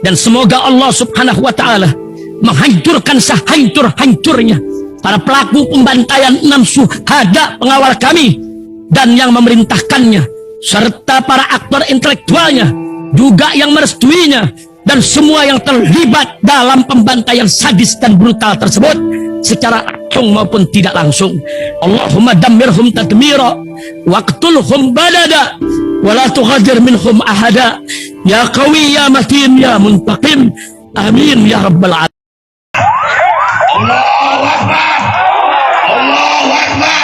Dan semoga Allah subhanahu wa ta'ala menghancurkan sehancur-hancurnya para pelaku pembantaian 6 syuhada pengawal kami dan yang memerintahkannya, serta para aktor intelektualnya juga yang merestuinya, dan semua yang terlibat dalam pembantaian sadis dan brutal tersebut secara langsung maupun tidak langsung. Allahumma dammirhum tadmira waqtulhum balada wala tughadir minhum ahada ya qawi ya matin ya muntaqim amin ya rabbal alamin. Allahu Akbar. Allahu Akbar.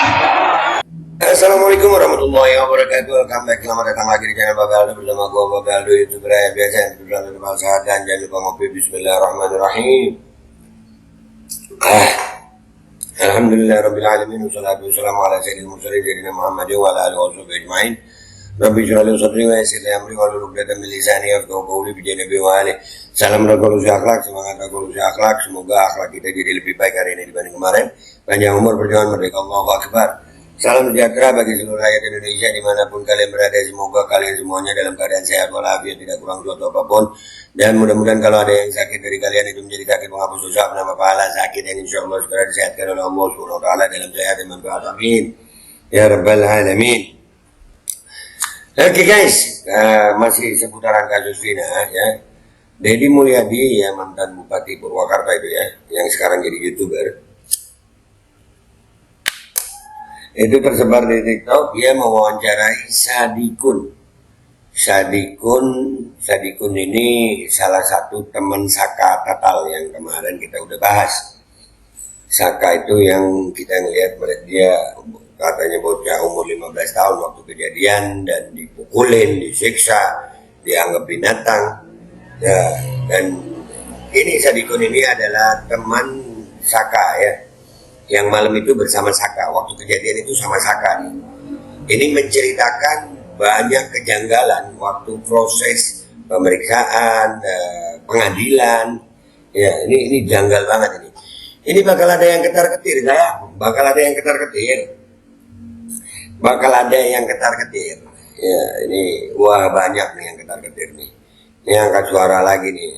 Assalamualaikum warahmatullahi wabarakatuh. Welcome back, selamat datang lagi di channel Bapak Aldo bersama gue Bapak Aldo, YouTuber yang biasa yang berjalan dengan sehat, dan jangan lupa ngopi. Bismillahirrahmanirrahim. Alhamdulillah rabbil alamin, wassalatu wassalamu ala sayyidil mursalin sayyidina Muhammadin wa ala alihi washabihi ajmain. Rabbi shrah li sadri wa yassir li amri wahlul 'uqdatam min lisani yafqahu qawli bi janabi wa ali. Salam revolusi akhlak, semangat revolusi akhlak. Semoga akhlak kita jadi lebih baik hari ini dibanding kemarin. Panjang umur, perjuangan merdeka, Allahu Akbar. Salam sejahtera bagi seluruh rakyat Indonesia dimanapun kalian berada. Semoga kalian semuanya dalam keadaan sehat walafiat, tidak kurang suatu apapun. Dan mudah-mudahan kalau ada yang sakit dari kalian itu menjadi sakit menghapus dosa, menambah pahala, sakit yang insya Allah segera disehatkan oleh Allah SWT dalam sehat dan manfaat. Amin ya rabbal alamin. Oke guys, masih seputaran kasus Vina ya. Deddy Mulyadi ya, mantan Bupati Purwakarta itu ya, yang sekarang jadi YouTuber. Itu tersebar di TikTok, dia mewawancarai Sadikun. Sadikun ini salah satu teman Saka Tatal yang kemarin kita udah bahas. Saka itu yang kita ngelihat dia katanya bocah umur 15 tahun waktu kejadian, dan dipukulin, disiksa, dianggap binatang. Ya, dan ini Sadikun ini adalah teman Saka ya, yang malam itu bersama Saka, waktu kejadian itu sama Saka nih. Ini menceritakan banyak kejanggalan waktu proses pemeriksaan, pengadilan. Ya, ini janggal banget ini. Ini bakal ada yang ketar-ketir, bakal ada yang ketar-ketir. Ya, ini wah banyak nih yang ketar-ketir nih. Ini angkat suara lagi nih.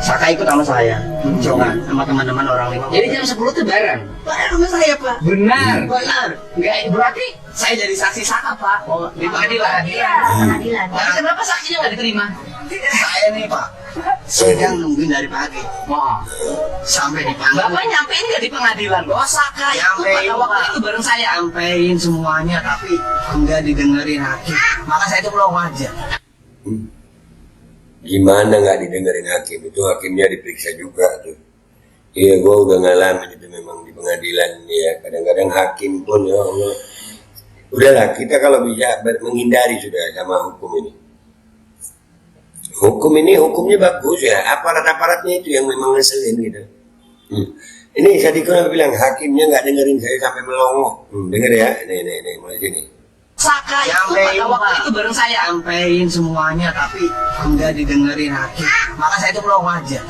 Saka ikut sama saya, sama teman-teman orang 5. Jadi jam 10 tuh bareng sama saya, Pak. Benar. Enggak, berarti saya jadi saksi Saka, Pak. Oh, di pengadilan. Iya, pengadilan. Tapi kenapa saksinya nggak diterima? Saya nih, Pak, sedang nungguin dari pagi. Sampai dipanggil. Bapak nyampein nggak di pengadilan? Oh, Saka itu pada waktu itu bareng saya. Nyampein semuanya, tapi enggak didengerin hakim. Maka saya itu belum wajar. Gimana nggak didengerin hakim? Itu hakimnya diperiksa juga tuh. Iya, gue udah ngalamin itu memang di pengadilan ya. Kadang-kadang hakim pun ya Allah. Udahlah, kita kalau bisa menghindari sudah sama hukum ini. Hukum ini hukumnya bagus ya. Aparat-aparatnya itu yang memang ngeselin gitu. Ini Sadikun bilang hakimnya nggak dengerin saya sampai melongo. Denger ya, nih mulai sini. Saka itu pada waktu itu bareng saya. Sampein semuanya, tapi enggak didengerin hakim. Maka saya itu belum wajar.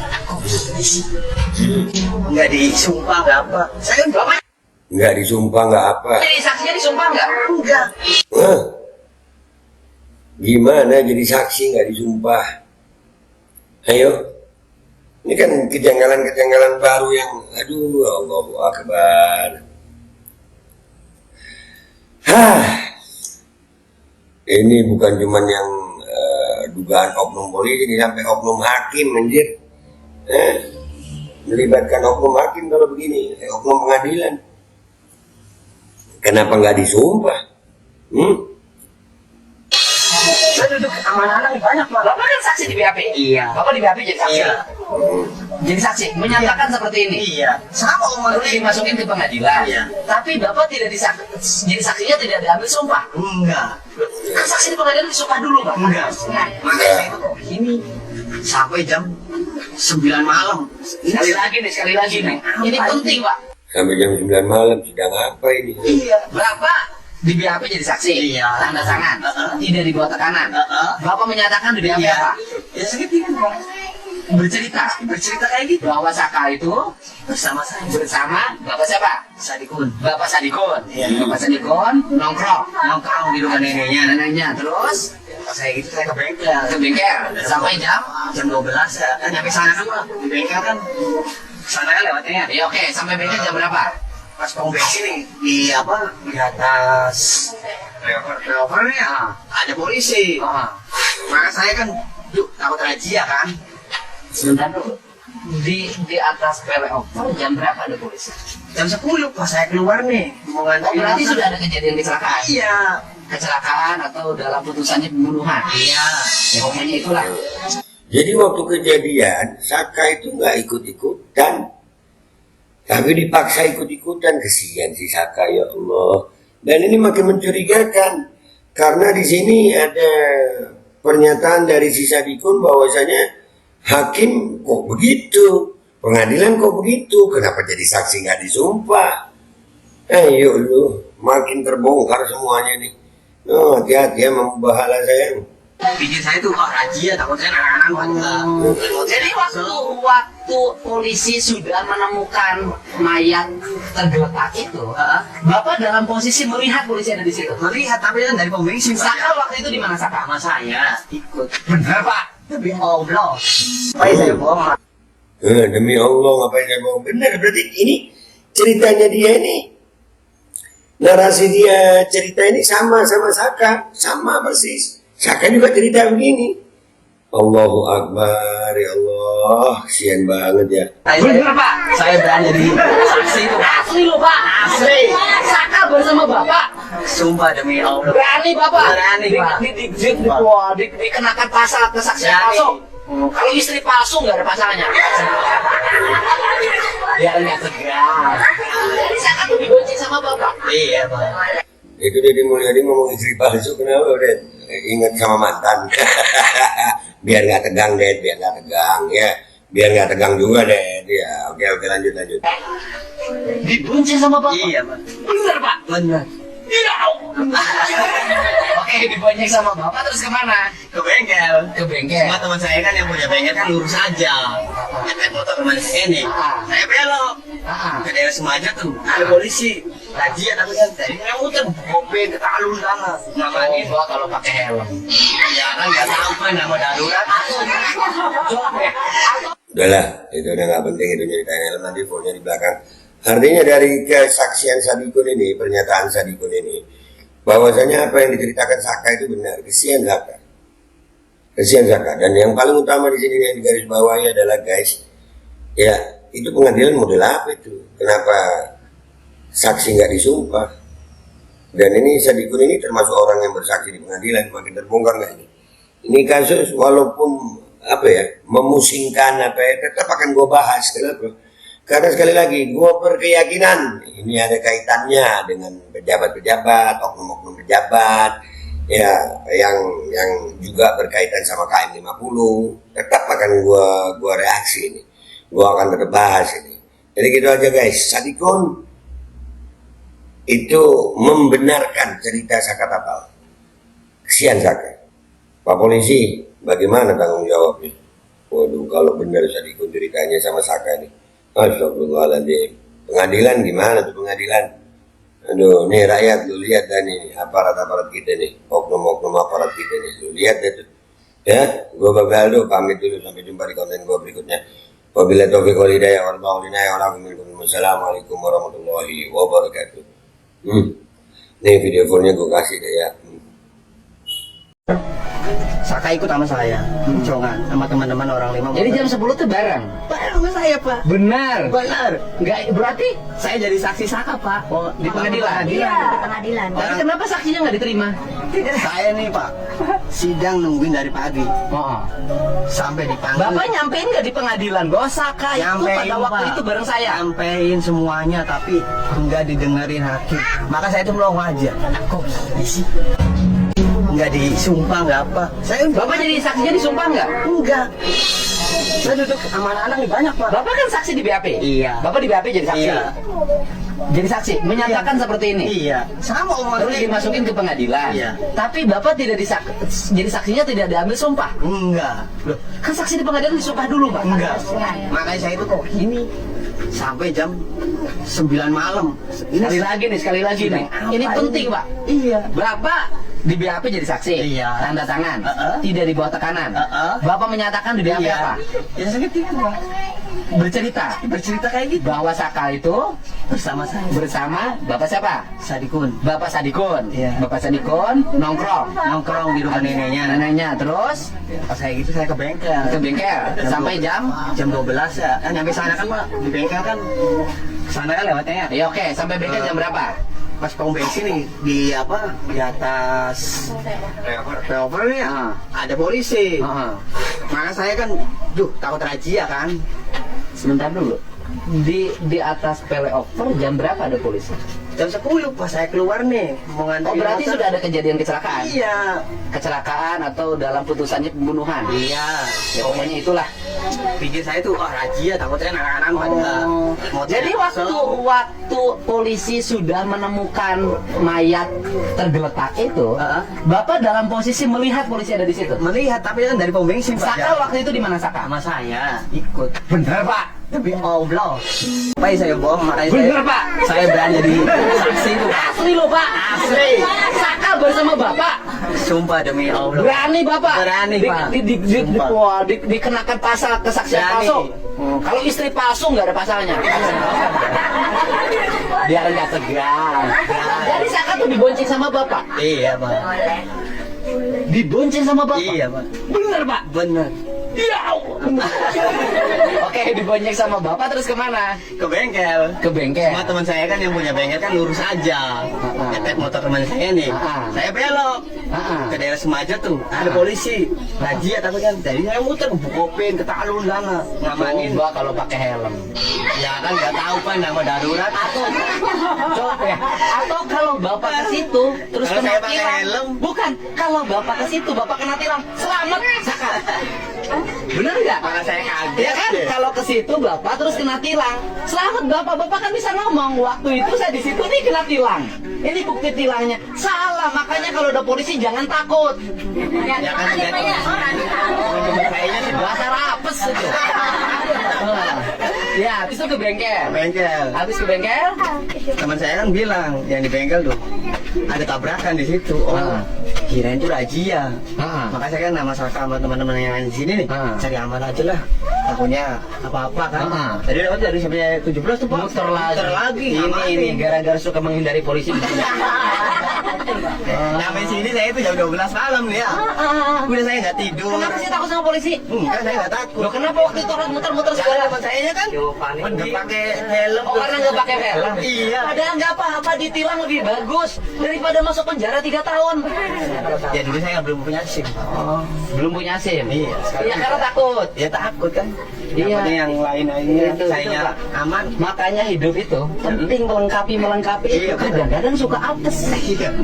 Enggak disumpah, enggak apa. Saya bapak Enggak disumpah, enggak apa. jadi saksinya disumpah enggak? Enggak. Gimana jadi saksi nggak disumpah? Ayo. Ini kan kejanggalan-kejanggalan baru yang aduh, Allahu Akbar. Ini bukan cuman yang dugaan oknum polisi, ini sampai oknum hakim anjir. Melibatkan oknum hakim kalau begini, oknum pengadilan. Kenapa nggak disumpah? Saya duduk sama anak banyak, Pak. Bapak kan saksi di BAP? Iya. Bapak di BAP jadi saksi? Iya. Jadi saksi, menyatakan seperti ini? Iya. Sama udah dimasukin ke pengadilan? Iya. Tapi Bapak tidak jadi saksinya tidak diambil sumpah? Enggak. Kan saksi di pengadilan disumpah dulu, Pak? Enggak. Makanya saya itu ini sampai jam 9 malam. Sekali lagi nih. Ini penting, Pak. Sampai jam 9 malam, sidang apa ini? Iya. Berapa? Di BAP jadi saksi, iya. Tanda tangan, tidak dibawa tekanan. Bapak menyatakan di BAP apa? Ya segitu kan, bercerita kayak gitu. Bahwa Saka itu bersama Bapak siapa? Sadikun. Bapak Sadikun. Iya. Bapak Sadikun nongkrong di rumah neneknya. Terus pas saya gitu saya ke bengkel. Ke bengkel sampai jam 12 ya. Kan nyampe sana kan Pak. Di bengkel kan sana kan lewatnya. Ya oke, sampai bengkel jam berapa? Pas pom bensin nih di apa? Di atas flyover nih ada polisi. Maka saya kan takut razia kan. Sebentar dulu. Di atas flyover jam berapa ada polisi? Jam 10 pas saya keluar nih mau nganterin. Berarti sudah ada kejadian kecelakaan? Iya. Kecelakaan atau dalam putusannya pembunuhan? Iya. Ya pokoknya itulah. Jadi waktu kejadian, Saka itu nggak ikut-ikutan. Tapi dipaksa ikut-ikutan. Kesian si Saka, ya Allah. Dan ini makin mencurigakan. Karena di sini ada pernyataan dari si Sadikun bahwasanya hakim kok begitu, pengadilan kok begitu, kenapa jadi saksi nggak disumpah? Ayo lu, makin terbongkar semuanya nih. Oh, hati-hati ya membahala saya. Pikir saya tuh razia takut saya anak-anak. Jadi waktu polisi sudah menemukan mayat tergeletak itu, Bapak dalam posisi melihat polisi ada di situ? Melihat tapi kan dari pom bensin. Saka waktu itu di mana Saka? Sama saya ikut. Benar Pak. Demi Allah. Supaya saya bohong. Demi Allah ngapain saya bohong? Benar, berarti ini ceritanya dia ini, narasi dia cerita ini sama Saka, sama persis. Saka juga cerita begini. Allahu Akbar, ya Allah, kasian banget ya. Benar Pak? Saya berani jadi saksi itu. Asli loh Pak? Asli. Saka bersama Bapak? Sumpah demi Allah. Berani Bapak? Berani Pak. Dikenakan pasal kesaksian palsu. Kalau istri palsu nggak ada pasalnya. Biar nggak tegang. Jadi Saka tuh dibenci sama Bapak? Iya Pak. Itu Deddy Mulyadi ngomong istri palsu, kenapa udah ingat sama mantan? Biar nggak tegang deh, biar nggak tegang ya, biar nggak tegang juga deh. Ya, oke lanjut. Dibenci sama Bapak? Iya Pak. Benar Pak? Benar. Iya. Oke, dibonceng sama Bapak terus kemana? Ke bengkel. Ke bengkel. Cuma teman saya kan yang punya bengkel kan lurus aja. Nyepet motor teman saya nih. Saya belok. Ke daerah Sumaja tuh ada polisi. Razia tapi kan tadi yang muter mobil ke talun sana. Namanya Coba kalau pakai helm. ya kan nggak tahu kan nama darurat. Udahlah, itu udah nggak penting, itu ceritain helm, nanti fullnya di belakang. Artinya dari kesaksian Sadikun ini, pernyataan Sadikun ini, bahwasanya apa yang diceritakan Saka itu benar. Kesian Saka. Dan yang paling utama di sini yang digaris bawahi adalah guys, ya itu pengadilan model apa itu? Kenapa saksi nggak disumpah? Dan ini Sadikun ini termasuk orang yang bersaksi di pengadilan, makin terbongkar nggak ini? Ini kasus walaupun apa ya, memusingkan apa ya, tetap akan gue bahas. Kenapa? Karena sekali lagi, gue berkeyakinan ini ada kaitannya dengan pejabat-pejabat, oknum-oknum pejabat, ya yang juga berkaitan sama KM 50. Tetap akan gue reaksi ini, gue akan tetap bahas ini. Jadi gitu aja guys. Sadikun itu membenarkan cerita Saka Tapal. Kesian Saka. Pak Polisi, bagaimana tanggung jawabnya? Waduh, kalau benar Sadikun ceritanya sama Saka nih. Astagfirullahaladzim. Pengadilan gimana tuh pengadilan? Aduh, nih rakyat lu lihat dan ini aparat-aparat kita nih, oknum-oknum aparat kita nih, lu lihat deh tuh. Ya, gua Babaldo pamit dulu, sampai jumpa di konten gua berikutnya. Wabillahi taufiq wal hidayah, wassalamualaikum warahmatullahi wabarakatuh. Nih video fullnya gua kasih deh ya. Saka ikut sama saya, congan sama teman-teman orang lima. Jadi jam 10 tuh bareng? bareng sama saya Pak. Benar? Benar. Enggak, berarti Saya jadi saksi Saka Pak. oh, di pengadilan? Iya, di pengadilan. Tapi kenapa saksinya nggak diterima? Saya nih Pak, sidang nungguin dari pagi Oh. sampai dipanggil. Bapak nyampein nggak di pengadilan bahwa Saka itu pada waktu itu bareng saya? Nyampein semuanya tapi enggak didengerin hakim. Maka saya tuh melongo aja. Kok gini sih? Enggak disumpah, enggak apa. Saya Bapak jadi saksinya disumpah nggak? enggak. Saya duduk sama anak-anak nih banyak Pak. Bapak kan saksi di BAP? Iya. Bapak di BAP jadi saksi? Iya. Jadi saksi, menyatakan seperti ini? Iya. Sama omongan Terus dimasukin ke pengadilan? Iya. Tapi Bapak tidak jadi saksinya tidak diambil sumpah? Enggak. Loh, Kan saksi di pengadilan disumpah dulu Pak? enggak. Makanya saya itu kok gini sampai jam 9 malam. Sekali lagi nih. Sidang Ini apa penting Pak. Iya. Bapak Di BAP jadi saksi. Iya. Tanda tangan. Heeh. Tidak di bawah tekanan. Bapak menyatakan di BAP apa? Ya seketika Pak. Bercerita kayak gitu. bahwa Saka itu Bersama saya. bersama Bapak siapa? Sadikun. Bapak Sadikun. Iya. Bapak Sadikun Nongkrong di rumah neneknya. Neneknya terus Pas kayak gitu saya ke bengkel. ke bengkel sampai jam. jam 12 ya. Kan nyampe sana kan Pak. Di bengkel kan. Sana kan lewatnya ya. Ya oke, sampai bengkel jam berapa? Pas pom bensin nih di apa? Di atas flyover nya ada polisi. Heeh. Maka saya kan, takut razia kan. Sebentar dulu. Di atas flyover jam berapa ada polisi? Jam 10 pas saya keluar nih mau nganterin Oh berarti motor. sudah ada kejadian kecelakaan? Iya. Kecelakaan atau dalam putusannya pembunuhan? Iya. Ya pokoknya itulah. Pikir saya tuh razia, takutnya anak-anak pada mau Jadi waktu polisi sudah menemukan mayat tergeletak itu, Bapak dalam posisi melihat polisi ada di situ. melihat tapi kan dari pom bensin Pak. Saka waktu itu di mana Saka? sama saya ikut. Bener Pak. Tapi Allah. Apa saya bohong makanya Bener Pak. saya berani jadi saksi tuh. Asli loh Pak. Asli. Saka bersama Bapak. Sumpah demi Allah. Berani Bapak. Berani, Pak. Sumpah. Dikenakan pasal kesaksian Berani. palsu. Kalau istri palsu nggak ada pasalnya. Biar nggak tegang. Jadi Saka tuh dibonceng sama Bapak. Iya Pak. Dibonceng sama Bapak. Iya Pak. Bener Pak. Bener. Ya Allah. Oke, dibonceng sama Bapak terus kemana? Ke bengkel. Ke bengkel. Cuma teman saya kan yang punya bengkel kan lurus aja. Ngetet motor teman saya nih. Saya belok ke daerah Semaja tuh. Ada polisi. Razia tapi kan. Jadi saya muter ke Bukopin, ke Talun sana. Ngamanin. Coba kalau pakai helm. Ya kan nggak tahu Pak nama darurat. Atau kalau Bapak ke situ terus Kalau kena saya pakai tilang. helm. Bukan, kalau Bapak ke situ Bapak kena tilang. Selamat Saka. Bener nggak? Maka saya kaget. Ya kan, deh. kalau ke situ Bapak terus kena tilang. Selamat Bapak, Bapak kan bisa ngomong waktu itu saya di situ nih kena tilang. Ini bukti tilangnya. Salah, makanya kalau ada polisi jangan takut. Ya kan nggak tahu. Kayaknya sih Bahasa rapes itu. Ya, habis itu ke bengkel. bengkel. Habis ke bengkel, Teman saya kan bilang yang di bengkel tuh ada tabrakan di situ. Kirain itu razia. Maka saya kan nama Saka sama teman-teman yang lain di sini nih. Cari aman aja lah. Takutnya apa-apa kan. Jadi dapat dari sampai 17 tuh Pak. muter lagi. Muter lagi. Ini gara-gara suka menghindari polisi di sini. Sampai sini saya itu jam 12 malam nih ya. Udah saya nggak tidur. Kenapa sih takut sama polisi? Enggak, saya nggak takut. Loh, kenapa waktu itu orang muter-muter Karena segala? teman saya kan nggak pakai helm. Oh, karena nggak pakai helm. Iya. Padahal nggak apa-apa, ditilang lebih bagus daripada masuk penjara 3 tahun. Ya dulu saya belum punya SIM. Belum punya SIM. Iya, sekarang Iya, karena takut. Ya takut kan. Iya. Dapatnya yang lain-lainnya Itu, saya Pak. aman. Makanya hidup itu penting melengkapi Iya, kadang-kadang suka apes.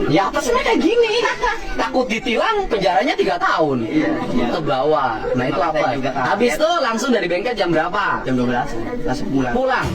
Ya apesnya kayak gini. Takut ditilang penjaranya 3 tahun. Iya. Ke bawah. Nah itu Makanya apa? juga kaget. Habis itu langsung dari bengkel jam berapa? Jam 12 langsung pulang. Pulang.